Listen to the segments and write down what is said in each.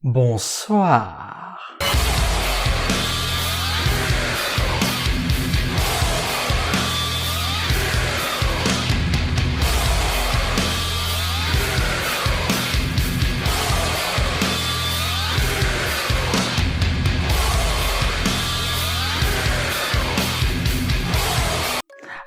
Bonsoir.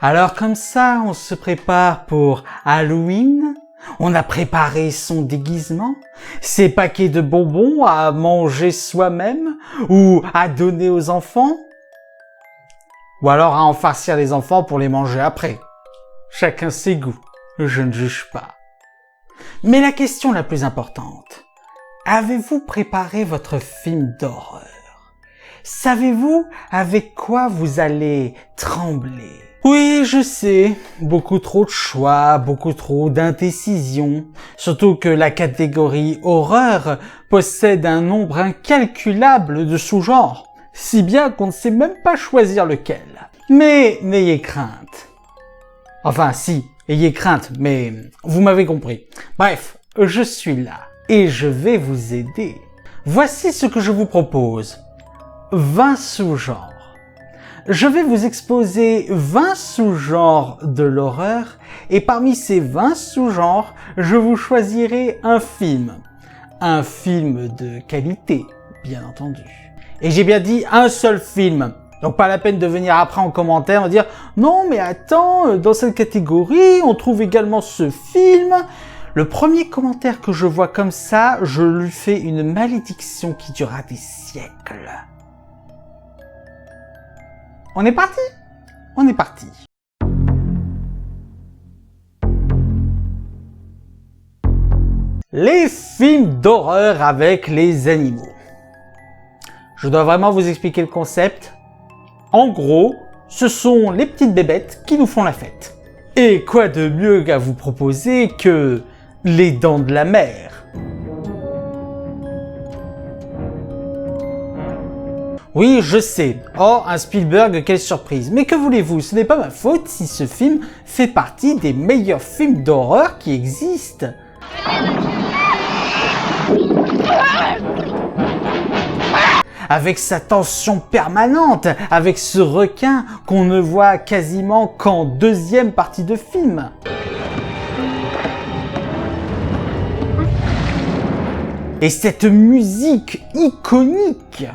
Alors comme ça, on se prépare pour Halloween. On a préparé son déguisement, ses paquets de bonbons à manger soi-même ou à donner aux enfants. Ou alors à en farcir les enfants pour les manger après. Chacun ses goûts, je ne juge pas. Mais la question la plus importante, avez-vous préparé votre film d'horreur? Savez-vous avec quoi vous allez trembler? Oui, je sais, beaucoup trop de choix, beaucoup trop d'indécision, surtout que la catégorie horreur possède un nombre incalculable de sous-genres, si bien qu'on ne sait même pas choisir lequel. Mais n'ayez crainte. Enfin si, ayez crainte, mais vous m'avez compris. Bref, je suis là et je vais vous aider. Voici ce que je vous propose. 20 sous-genres. Je vais vous exposer 20 sous-genres de l'horreur et parmi ces 20 sous-genres, je vous choisirai un film. Un film de qualité, bien entendu. Et j'ai bien dit un seul film. Donc pas la peine de venir après en commentaire et dire « Non mais attends, dans cette catégorie, on trouve également ce film ». Le premier commentaire que je vois comme ça, je lui fais une malédiction qui durera des siècles. On est parti? On est parti. Les films d'horreur avec les animaux. Je dois vraiment vous expliquer le concept. En gros, ce sont les petites bébêtes qui nous font la fête. Et quoi de mieux à vous proposer que les Dents de la Mer? Oui, je sais. Oh, un Spielberg, quelle surprise. Mais que voulez-vous, ce n'est pas ma faute si ce film fait partie des meilleurs films d'horreur qui existent. Avec sa tension permanente, avec ce requin qu'on ne voit quasiment qu'en deuxième partie de film. Et cette musique iconique.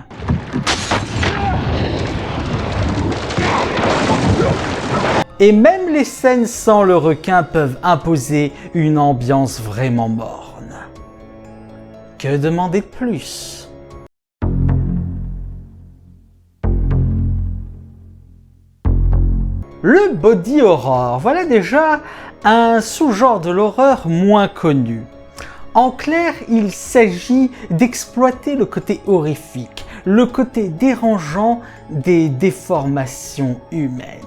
Et même les scènes sans le requin peuvent imposer une ambiance vraiment morne. Que demander de plus? Le body horror, voilà déjà un sous-genre de l'horreur moins connu. En clair, il s'agit d'exploiter le côté horrifique, le côté dérangeant des déformations humaines.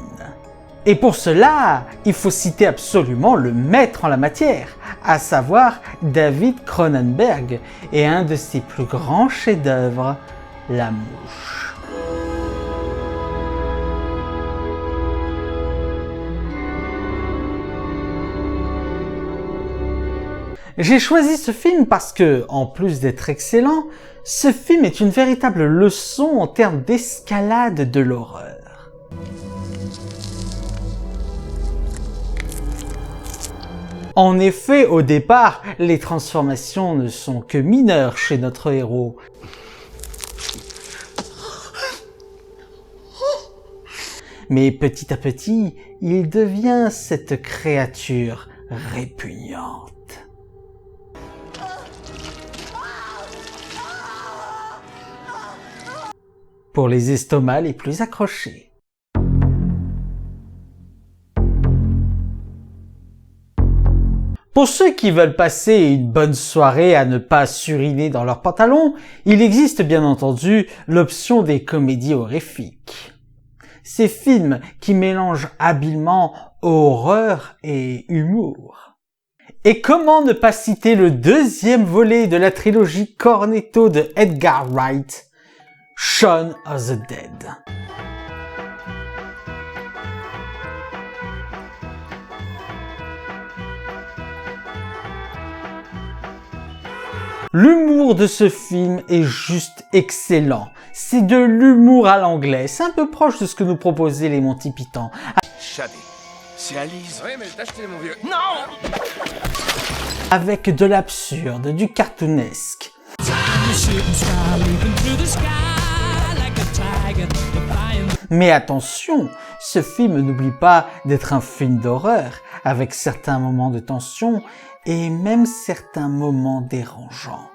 Et pour cela, il faut citer absolument le maître en la matière, à savoir David Cronenberg et un de ses plus grands chefs-d'œuvre, La Mouche. J'ai choisi ce film parce que, en plus d'être excellent, ce film est une véritable leçon en termes d'escalade de l'horreur. En effet, au départ, les transformations ne sont que mineures chez notre héros. Mais petit à petit, il devient cette créature répugnante. Pour les estomacs les plus accrochés. Pour ceux qui veulent passer une bonne soirée à ne pas suriner dans leurs pantalons, il existe bien entendu l'option des comédies horrifiques. Ces films qui mélangent habilement horreur et humour. Et comment ne pas citer le deuxième volet de la trilogie Cornetto de Edgar Wright, Shaun of the Dead. L'humour de ce film est juste excellent. C'est de l'humour à l'anglais. C'est un peu proche de ce que nous proposaient les Monty Python. Shadé, c'est Alice. Oui, mais je t'ai acheté, mon vieux. Non! Avec de l'absurde, du cartoonesque. Mais attention, ce film n'oublie pas d'être un film d'horreur, avec certains moments de tension et même certains moments dérangeants.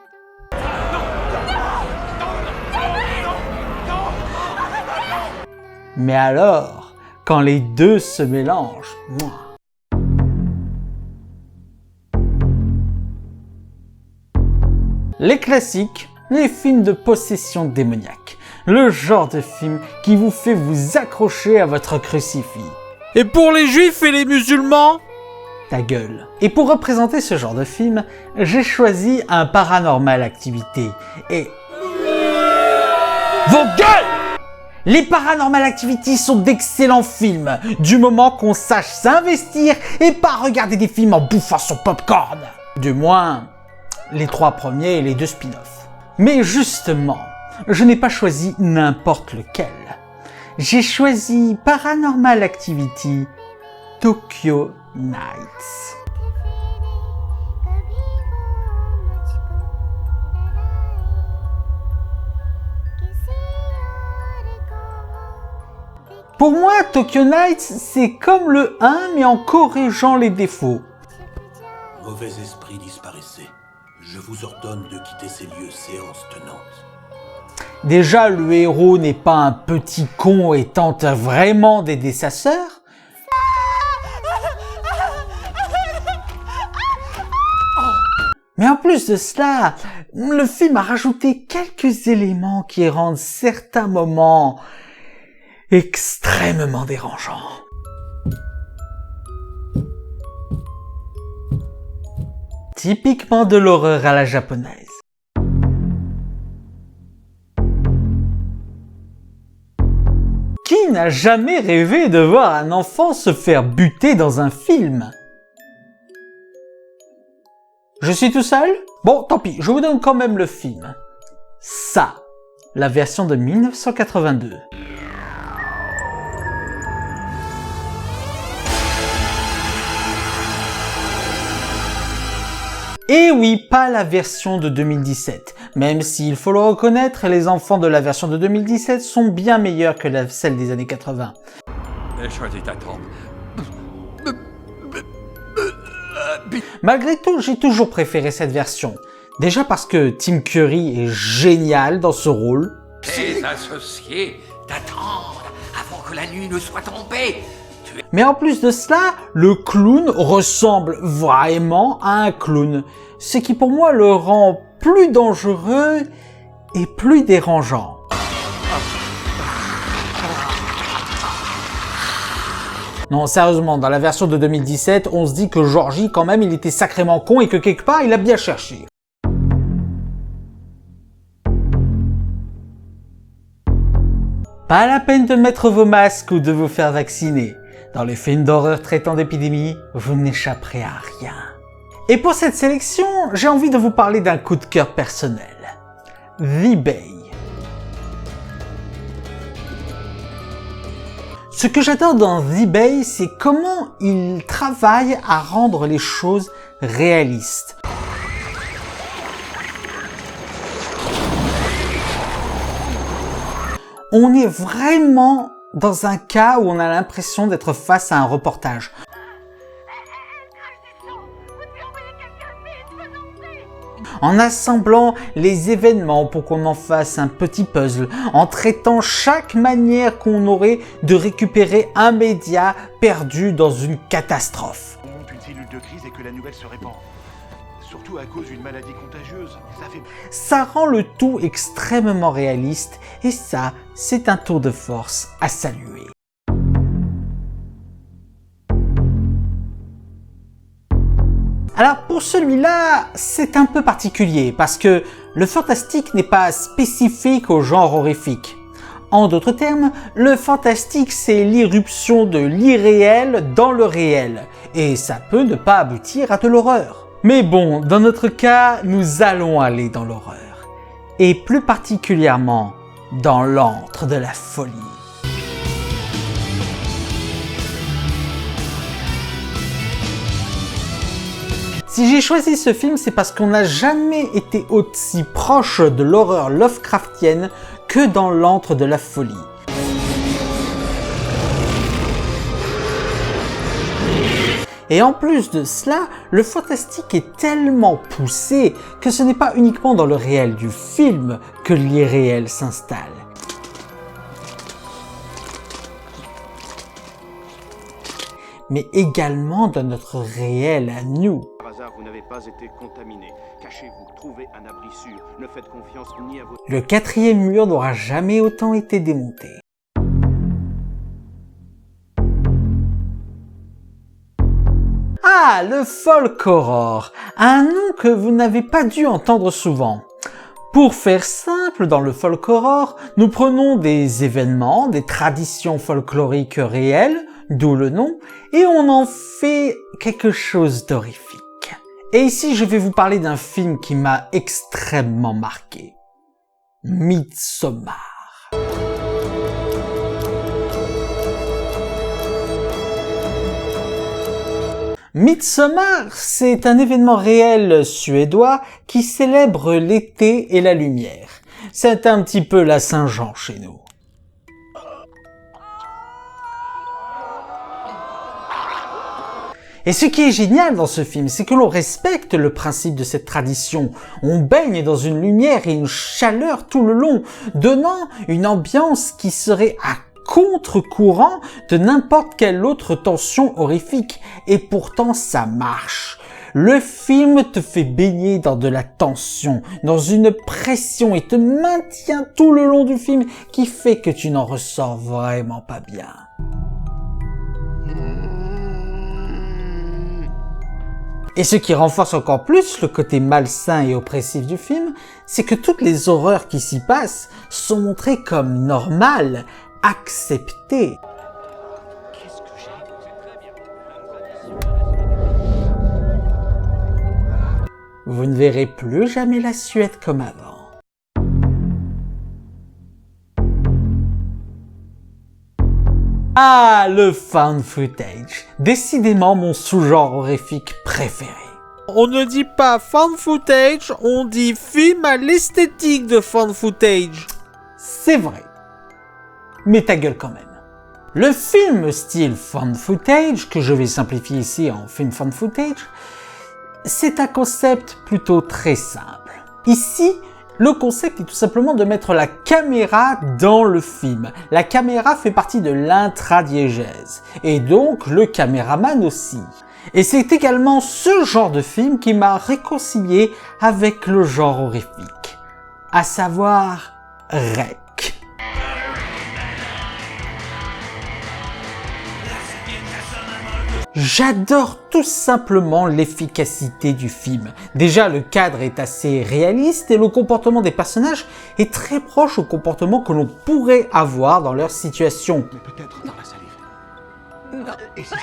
Mais alors, quand les deux se mélangent, mouah. Les classiques, les films de possession démoniaque. Le genre de film qui vous fait vous accrocher à votre crucifix. Et pour les juifs et les musulmans? Ta gueule. Et pour représenter ce genre de film, j'ai choisi un Paranormal Activity. Et... Vos gueules! Les Paranormal Activity sont d'excellents films, du moment qu'on sache s'investir et pas regarder des films en bouffant son popcorn. Du moins, les 3 premiers et les 2 spin-offs. Mais justement, je n'ai pas choisi n'importe lequel. J'ai choisi Paranormal Activity Tokyo Nights. Pour moi, Tokyo Nights, c'est comme le 1, mais en corrigeant les défauts. Mauvais esprit disparaissez. Je vous ordonne de quitter ces lieux, séance tenante. Déjà, le héros n'est pas un petit con et tente vraiment d'aider sa sœur. Mais en plus de cela, le film a rajouté quelques éléments qui rendent certains moments extrêmement dérangeants. Typiquement de l'horreur à la japonaise. Qui n'a jamais rêvé de voir un enfant se faire buter dans un film? Je suis tout seul? Bon, tant pis, je vous donne quand même le film. Ça, la version de 1982. Et oui, pas la version de 2017. Même s'il faut le reconnaître, les enfants de la version de 2017 sont bien meilleurs que celle des années 80. Choisis ta tombe. Malgré tout, j'ai toujours préféré cette version. Déjà parce que Tim Curry est génial dans ce rôle. Tes associés t'attendent avant que la nuit ne soit tombée. Mais en plus de cela, le clown ressemble vraiment à un clown, ce qui pour moi le rend plus dangereux et plus dérangeant. Non, sérieusement, dans la version de 2017, on se dit que Georgie, quand même, il était sacrément con et que quelque part, il a bien cherché. Pas la peine de mettre vos masques ou de vous faire vacciner. Dans les films d'horreur traitant d'épidémie, vous n'échapperez à rien. Et pour cette sélection, j'ai envie de vous parler d'un coup de cœur personnel. The Bay. Ce que j'adore dans The Bay, c'est comment il travaille à rendre les choses réalistes. On est vraiment dans un cas où on a l'impression d'être face à un reportage. En assemblant les événements pour qu'on en fasse un petit puzzle, en traitant chaque manière qu'on aurait de récupérer un média perdu dans une catastrophe. On monte une cellule de crise et que la nouvelle se répand. Surtout à cause d'une maladie contagieuse. Ça rend le tout extrêmement réaliste et ça, c'est un tour de force à saluer. Alors pour celui-là, c'est un peu particulier parce que le fantastique n'est pas spécifique au genre horrifique. En d'autres termes, le fantastique c'est l'irruption de l'irréel dans le réel et ça peut ne pas aboutir à de l'horreur. Mais bon, dans notre cas, nous allons aller dans l'horreur. Et plus particulièrement, dans l'antre de la folie. Si j'ai choisi ce film, c'est parce qu'on n'a jamais été aussi proche de l'horreur Lovecraftienne que dans l'antre de la folie. Et en plus de cela, le fantastique est tellement poussé que ce n'est pas uniquement dans le réel du film que l'irréel s'installe. Mais également dans notre réel à nous. Par hasard, vous n'avez pas été contaminé. Cachez-vous, trouvez un abri sûr. Ne faites confiance ni à vos... Le quatrième mur n'aura jamais autant été démonté. Ah, le folk horror, un nom que vous n'avez pas dû entendre souvent. Pour faire simple, dans le folk horror, nous prenons des événements, des traditions folkloriques réelles, d'où le nom, et on en fait quelque chose d'horrifique. Et ici, je vais vous parler d'un film qui m'a extrêmement marqué. Midsommar. Midsommar, c'est un événement réel suédois qui célèbre l'été et la lumière. C'est un petit peu la Saint-Jean chez nous. Et ce qui est génial dans ce film, c'est que l'on respecte le principe de cette tradition. On baigne dans une lumière et une chaleur tout le long, donnant une ambiance qui serait à contre-courant de n'importe quelle autre tension horrifique. Et pourtant, ça marche. Le film te fait baigner dans de la tension, dans une pression et te maintient tout le long du film qui fait que tu n'en ressors vraiment pas bien. Et ce qui renforce encore plus le côté malsain et oppressif du film, c'est que toutes les horreurs qui s'y passent sont montrées comme normales, acceptées. Vous ne verrez plus jamais la Suède comme avant. Ah, le found footage. Décidément mon sous-genre horrifique préféré. On ne dit pas found footage, on dit film à l'esthétique de found footage. C'est vrai. Mais ta gueule quand même. Le film style found footage, que je vais simplifier ici en film found footage, c'est un concept plutôt très simple. Ici, le concept est tout simplement de mettre la caméra dans le film. La caméra fait partie de l'intradiégèse, et donc le caméraman aussi. Et c'est également ce genre de film qui m'a réconcilié avec le genre horrifique, à savoir REC. J'adore tout simplement l'efficacité du film. Déjà, le cadre est assez réaliste et le comportement des personnages est très proche au comportement que l'on pourrait avoir dans leur situation. Peut-être dans la salive. Et si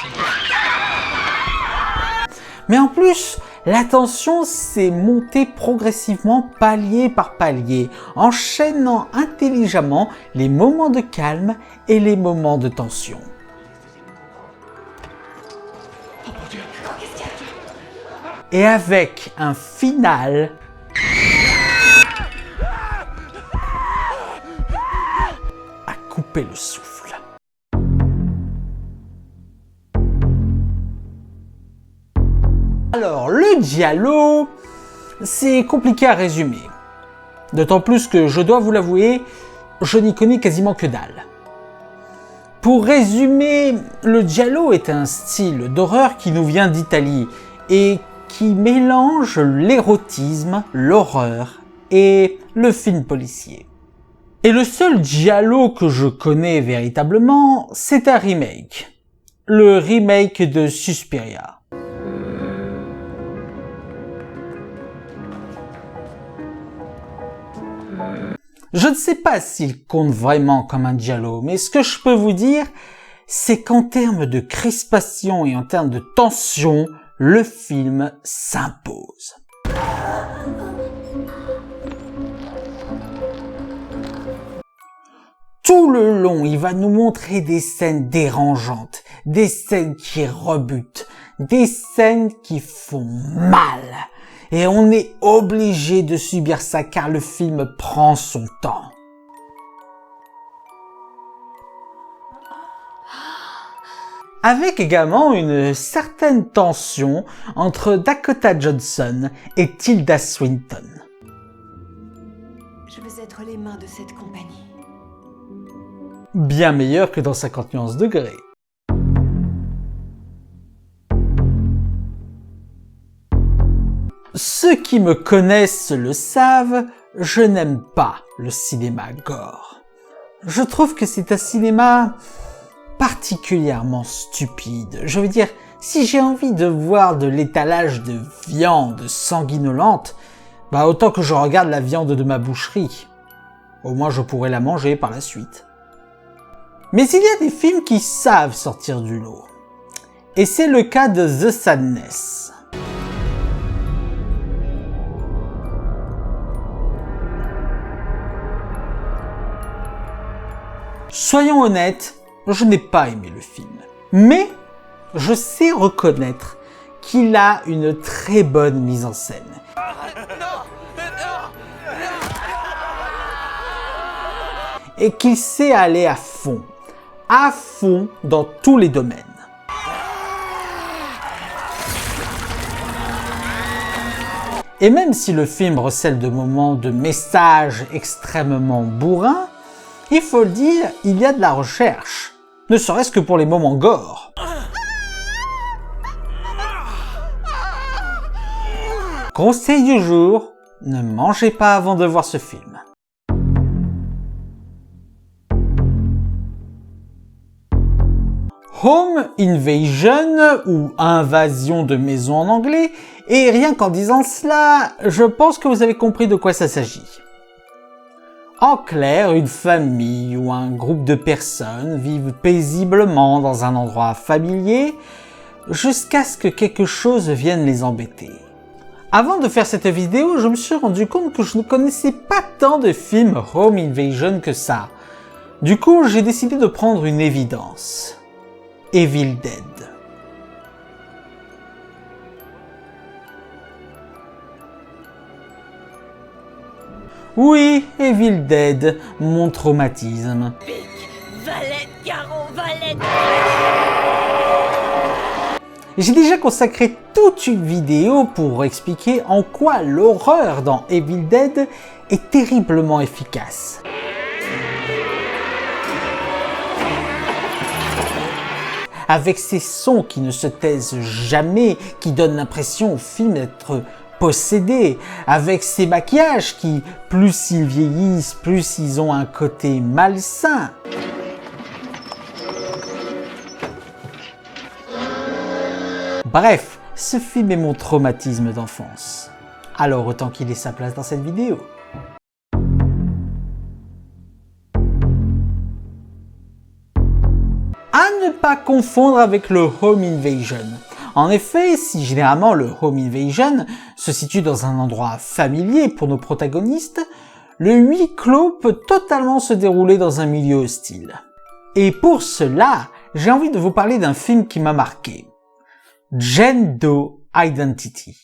Mais en plus, la tension s'est montée progressivement palier par palier, enchaînant intelligemment les moments de calme et les moments de tension. Et avec un final à couper le souffle. Alors, le giallo, c'est compliqué à résumer. D'autant plus que, je dois vous l'avouer, je n'y connais quasiment que dalle. Pour résumer, le giallo est un style d'horreur qui nous vient d'Italie et qui mélange l'érotisme, l'horreur et le film policier. Et le seul giallo que je connais véritablement, c'est un remake. Le remake de Suspiria. Je ne sais pas s'il compte vraiment comme un giallo, mais ce que je peux vous dire, c'est qu'en termes de crispation et en termes de tension, le film s'impose. Tout le long, il va nous montrer des scènes dérangeantes, des scènes qui rebutent, des scènes qui font mal. Et on est obligé de subir ça car le film prend son temps. Avec également une certaine tension entre Dakota Johnson et Tilda Swinton. Je veux être les mains de cette compagnie. Bien meilleur que dans 50 nuances de Grey. Ceux qui me connaissent le savent, je n'aime pas le cinéma gore. Je trouve que c'est un cinéma particulièrement stupide. Je veux dire, si j'ai envie de voir de l'étalage de viande sanguinolente, bah autant que je regarde la viande de ma boucherie. Au moins je pourrais la manger par la suite. Mais il y a des films qui savent sortir du lot. Et c'est le cas de The Sadness. Soyons honnêtes, je n'ai pas aimé le film. Mais je sais reconnaître qu'il a une très bonne mise en scène. Et qu'il sait aller à fond dans tous les domaines. Et même si le film recèle de moments de messages extrêmement bourrins, il faut le dire, il y a de la recherche, ne serait-ce que pour les moments gore. Conseil du jour, ne mangez pas avant de voir ce film. Home Invasion, ou invasion de maison en anglais, et rien qu'en disant cela, je pense que vous avez compris de quoi ça s'agit. En clair, une famille ou un groupe de personnes vivent paisiblement dans un endroit familier jusqu'à ce que quelque chose vienne les embêter. Avant de faire cette vidéo, je me suis rendu compte que je ne connaissais pas tant de films Home Invasion que ça. Du coup, j'ai décidé de prendre une évidence. Evil Dead. Oui, Evil Dead, mon traumatisme. J'ai déjà consacré toute une vidéo pour expliquer en quoi l'horreur dans Evil Dead est terriblement efficace. Avec ses sons qui ne se taisent jamais, qui donnent l'impression au film d'être possédé, avec ses maquillages qui, plus ils vieillissent, plus ils ont un côté malsain. Bref, ce film est mon traumatisme d'enfance. Alors autant qu'il ait sa place dans cette vidéo. À ne pas confondre avec le Home Invasion. En effet, si généralement le Home Invasion se situe dans un endroit familier pour nos protagonistes, le huis clos peut totalement se dérouler dans un milieu hostile. Et pour cela, j'ai envie de vous parler d'un film qui m'a marqué. Jane Doe Identity.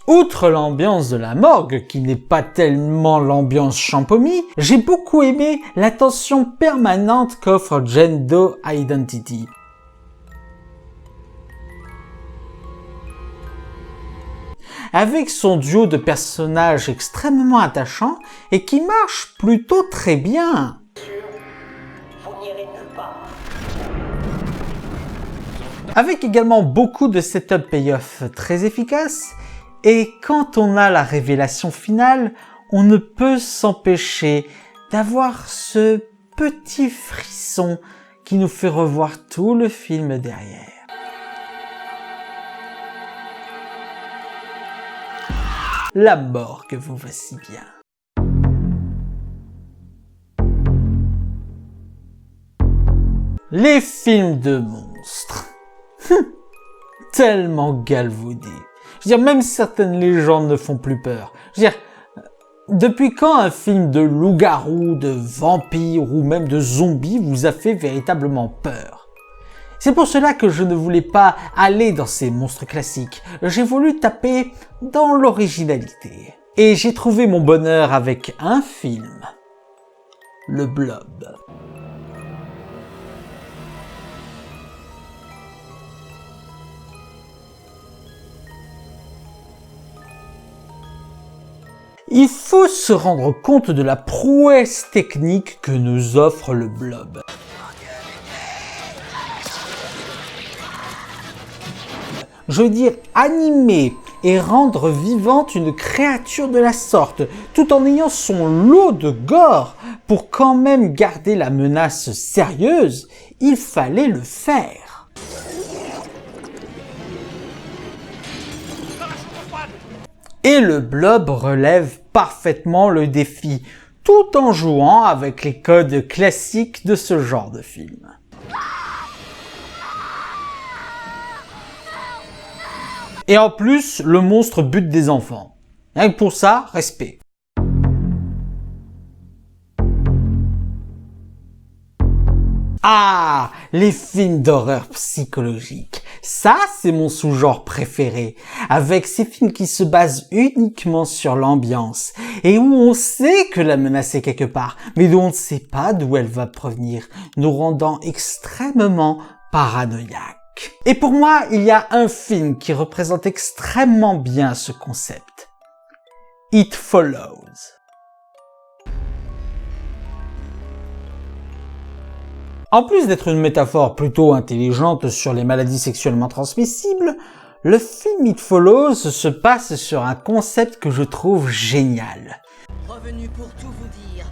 Outre l'ambiance de la morgue, qui n'est pas tellement l'ambiance champomy, j'ai beaucoup aimé l'attention permanente qu'offre Jane Doe Identity. Avec son duo de personnages extrêmement attachants et qui marche plutôt très bien. Avec également beaucoup de setup payoff très efficaces. Et quand on a la révélation finale, on ne peut s'empêcher d'avoir ce petit frisson qui nous fait revoir tout le film derrière. la mort que vous va si bien. Les films de monstres. Tellement galvaudés. Je veux dire, même certaines légendes ne font plus peur. Je veux dire, depuis quand un film de loup-garou, de vampire ou même de zombies vous a fait véritablement peur? C'est pour cela que je ne voulais pas aller dans ces monstres classiques. J'ai voulu taper dans l'originalité. Et j'ai trouvé mon bonheur avec un film. Le Blob. Il faut se rendre compte de la prouesse technique que nous offre le Blob. Je veux dire, animer et rendre vivante une créature de la sorte, tout en ayant son lot de gore, pour quand même garder la menace sérieuse, il fallait le faire. Et le Blob relève parfaitement le défi, tout en jouant avec les codes classiques de ce genre de film. Et en plus, le monstre bute des enfants. Rien que pour ça, respect. Ah, les films d'horreur psychologique. Ça, c'est mon sous-genre préféré. Avec ces films qui se basent uniquement sur l'ambiance et où on sait que la menace est quelque part, mais dont on ne sait pas d'où elle va provenir, nous rendant extrêmement paranoïaques. Et pour moi, il y a un film qui représente extrêmement bien ce concept. It Follows. En plus d'être une métaphore plutôt intelligente sur les maladies sexuellement transmissibles, le film It Follows se passe sur un concept que je trouve génial. Revenu pour tout vous dire,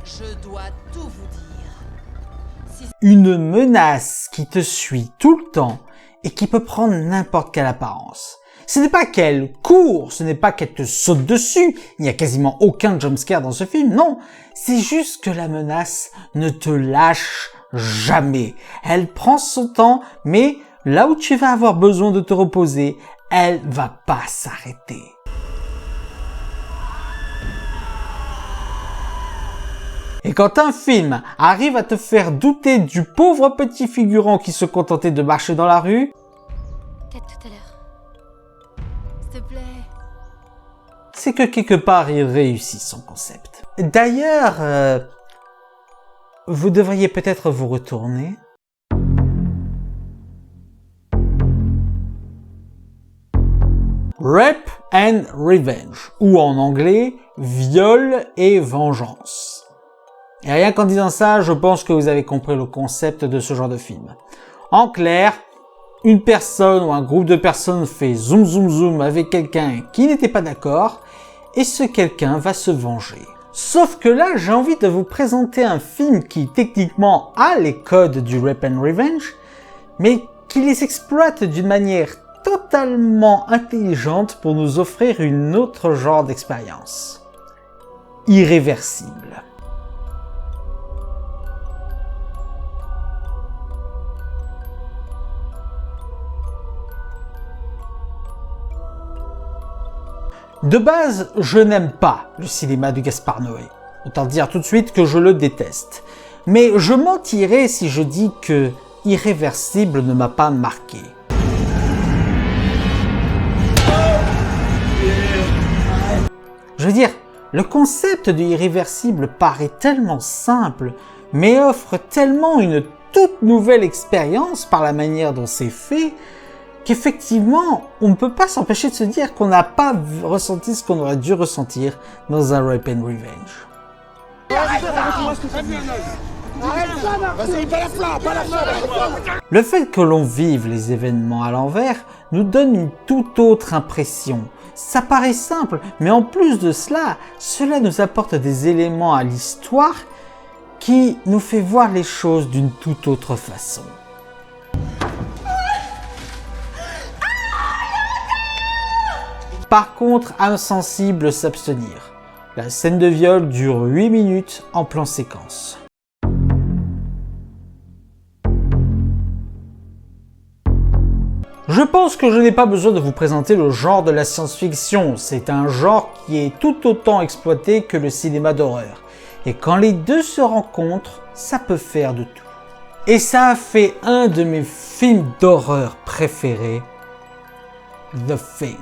je dois tout vous dire. Une menace qui te suit tout le temps et qui peut prendre n'importe quelle apparence. Ce n'est pas qu'elle court, ce n'est pas qu'elle te saute dessus, il n'y a quasiment aucun jumpscare dans ce film, non. C'est juste que la menace ne te lâche jamais. Elle prend son temps, mais là où tu vas avoir besoin de te reposer, elle va pas s'arrêter. Et quand un film arrive à te faire douter du pauvre petit figurant qui se contentait de marcher dans la rue, peut-être tout à l'heure. S'il te plaît. C'est que quelque part il réussit son concept. D'ailleurs, vous devriez peut-être vous retourner. Rape and Revenge, ou en anglais, viol et vengeance. Et rien qu'en disant ça, je pense que vous avez compris le concept de ce genre de film. En clair, une personne ou un groupe de personnes fait zoom zoom zoom avec quelqu'un qui n'était pas d'accord, et ce quelqu'un va se venger. Sauf que là, j'ai envie de vous présenter un film qui techniquement a les codes du Rape and Revenge, mais qui les exploite d'une manière totalement intelligente pour nous offrir une autre genre d'expérience. Irréversible. De base, je n'aime pas le cinéma de Gaspar Noé. Autant dire tout de suite que je le déteste. Mais je mentirais si je dis que Irréversible ne m'a pas marqué. Je veux dire, le concept de Irréversible paraît tellement simple, mais offre tellement une toute nouvelle expérience par la manière dont c'est fait, qu'effectivement, on ne peut pas s'empêcher de se dire qu'on n'a pas ressenti ce qu'on aurait dû ressentir dans un Rape and Revenge. Le fait que l'on vive les événements à l'envers nous donne une toute autre impression. Ça paraît simple, mais en plus de cela, cela nous apporte des éléments à l'histoire qui nous fait voir les choses d'une toute autre façon. Par contre, âme sensible s'abstenir. La scène de viol dure 8 minutes en plan séquence. Je pense que je n'ai pas besoin de vous présenter le genre de la science-fiction. C'est un genre qui est tout autant exploité que le cinéma d'horreur. Et quand les deux se rencontrent, ça peut faire de tout. Et ça a fait un de mes films d'horreur préférés, The Thing.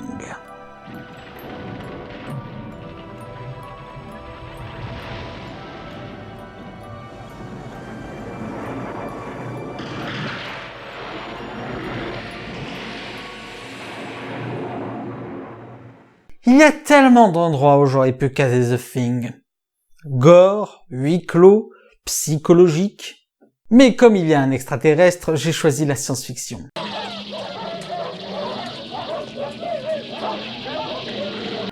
Il y a tellement d'endroits où j'aurais pu caser The Thing. Gore, huis clos, psychologique. Mais comme il y a un extraterrestre, j'ai choisi la science-fiction.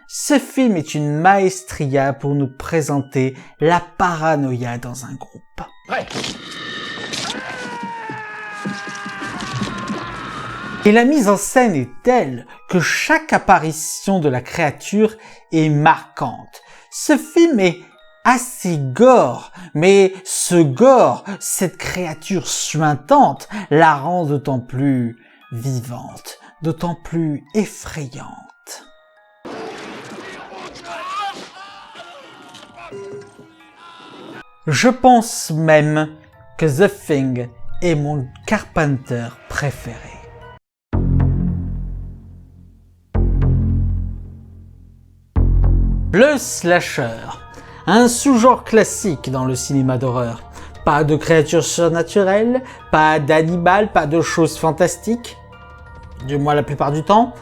Ce film est une maestria pour nous présenter la paranoïa dans un groupe. Prêt. Et la mise en scène est telle que chaque apparition de la créature est marquante. Ce film est assez gore, mais ce gore, cette créature suintante, la rend d'autant plus vivante, d'autant plus effrayante. Je pense même que The Thing est mon Carpenter préféré. Le slasher, un sous-genre classique dans le cinéma d'horreur. Pas de créatures surnaturelles, pas d'animal, pas de choses fantastiques. Du moins la plupart du temps.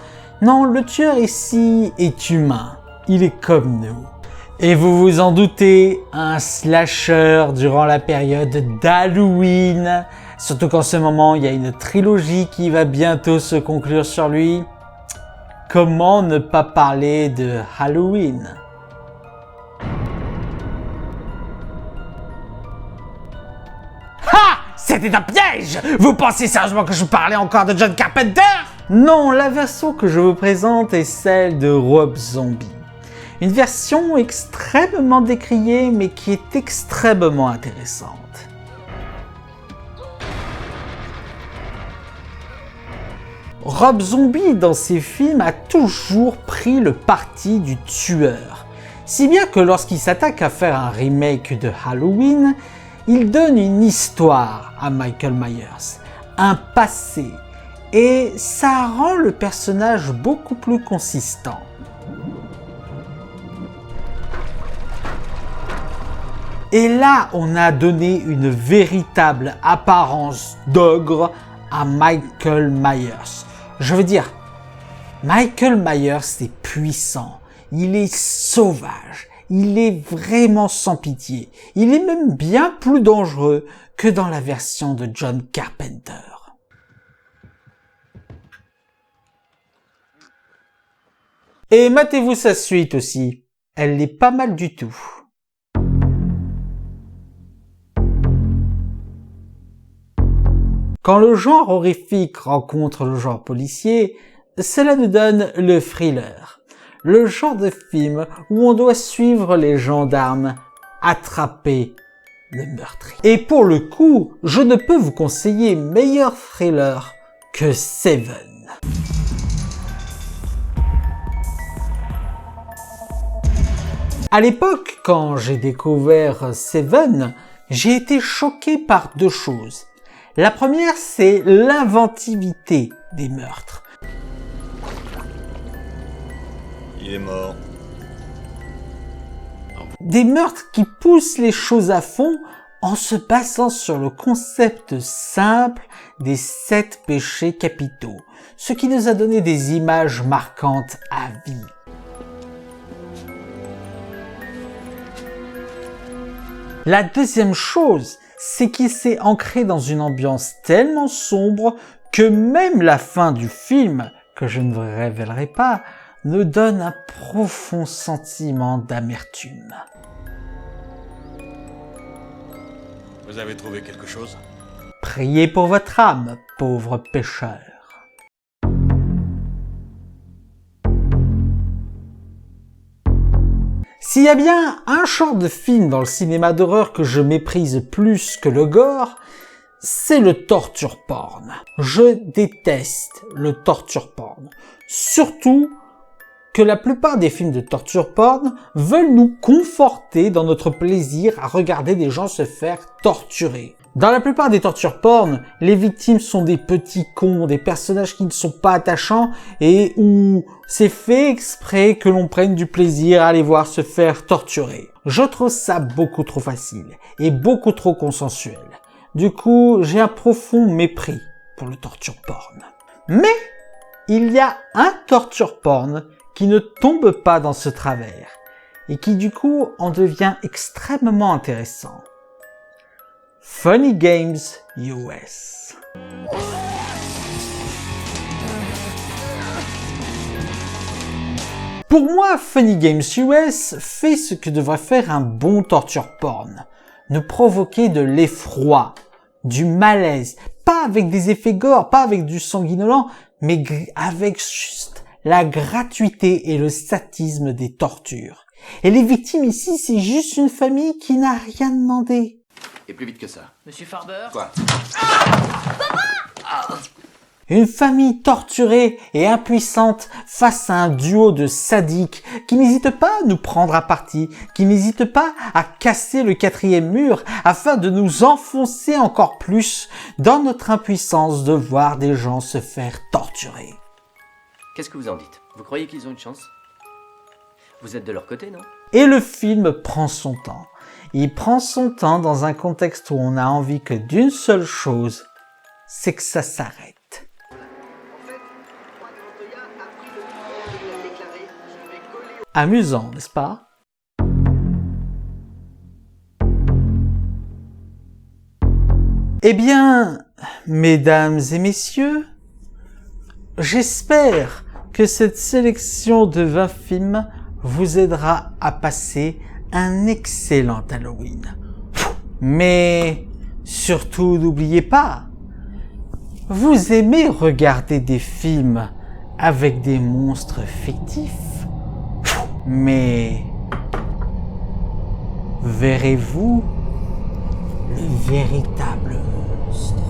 Non, le tueur ici est humain. Il est comme nous. Et vous vous en doutez, un slasher durant la période d'Halloween. Surtout qu'en ce moment, il y a une trilogie qui va bientôt se conclure sur lui. Comment ne pas parler de Halloween ? Ha! C'était un piège! Vous pensez sérieusement que je parlais encore de John Carpenter? Non, la version que je vous présente est celle de Rob Zombie. Une version extrêmement décriée, mais qui est extrêmement intéressante. Rob Zombie, dans ses films, a toujours pris le parti du tueur. Si bien que lorsqu'il s'attaque à faire un remake de Halloween, il donne une histoire à Michael Myers, un passé, et ça rend le personnage beaucoup plus consistant. Et là, on a donné une véritable apparence d'ogre à Michael Myers. Je veux dire, Michael Myers est puissant, il est sauvage, il est vraiment sans pitié. Il est même bien plus dangereux que dans la version de John Carpenter. Et matez-vous sa suite aussi, elle est pas mal du tout. Quand le genre horrifique rencontre le genre policier, cela nous donne le thriller. Le genre de film où on doit suivre les gendarmes, attraper le meurtrier. Et pour le coup, je ne peux vous conseiller meilleur thriller que Seven. À l'époque, quand j'ai découvert Seven, j'ai été choqué par deux choses. La première, c'est l'inventivité des meurtres. Il est mort. Des meurtres qui poussent les choses à fond en se basant sur le concept simple des 7 péchés capitaux, ce qui nous a donné des images marquantes à vie. La deuxième chose, c'est qu'il s'est ancré dans une ambiance tellement sombre que même la fin du film, que je ne vous révélerai pas, nous donne un profond sentiment d'amertume. Vous avez trouvé quelque chose? Priez pour votre âme, pauvre pécheur. S'il y a bien un genre de film dans le cinéma d'horreur que je méprise plus que le gore, c'est le torture porn. Je déteste le torture porn. Surtout que la plupart des films de torture porn veulent nous conforter dans notre plaisir à regarder des gens se faire torturer. Dans la plupart des torture porn, les victimes sont des petits cons, des personnages qui ne sont pas attachants et où c'est fait exprès que l'on prenne du plaisir à les voir se faire torturer. Je trouve ça beaucoup trop facile et beaucoup trop consensuel. Du coup, j'ai un profond mépris pour le torture porn. Mais il y a un torture porn qui ne tombe pas dans ce travers et qui du coup en devient extrêmement intéressant. Funny Games US. Pour moi, Funny Games US fait ce que devrait faire un bon torture porn. Nous provoquer de l'effroi, du malaise, pas avec des effets gore, pas avec du sanguinolent, mais avec juste la gratuité et le sadisme des tortures. Et les victimes ici, c'est juste une famille qui n'a rien demandé. Et plus vite que ça. Monsieur Farber? Quoi? Une famille torturée et impuissante face à un duo de sadiques qui n'hésite pas à nous prendre à partie, qui n'hésite pas à casser le 4e mur afin de nous enfoncer encore plus dans notre impuissance de voir des gens se faire torturer. Qu'est-ce que vous en dites? Vous croyez qu'ils ont une chance? Vous êtes de leur côté, non? Et le film prend son temps. Il prend son temps dans un contexte où on a envie que d'une seule chose, c'est que ça s'arrête. Amusant, n'est-ce pas? Eh bien, mesdames et messieurs, j'espère que cette sélection de 20 films vous aidera à passer un excellent Halloween. Mais surtout, n'oubliez pas, vous aimez regarder des films avec des monstres fictifs, mais verrez-vous le véritable monstre?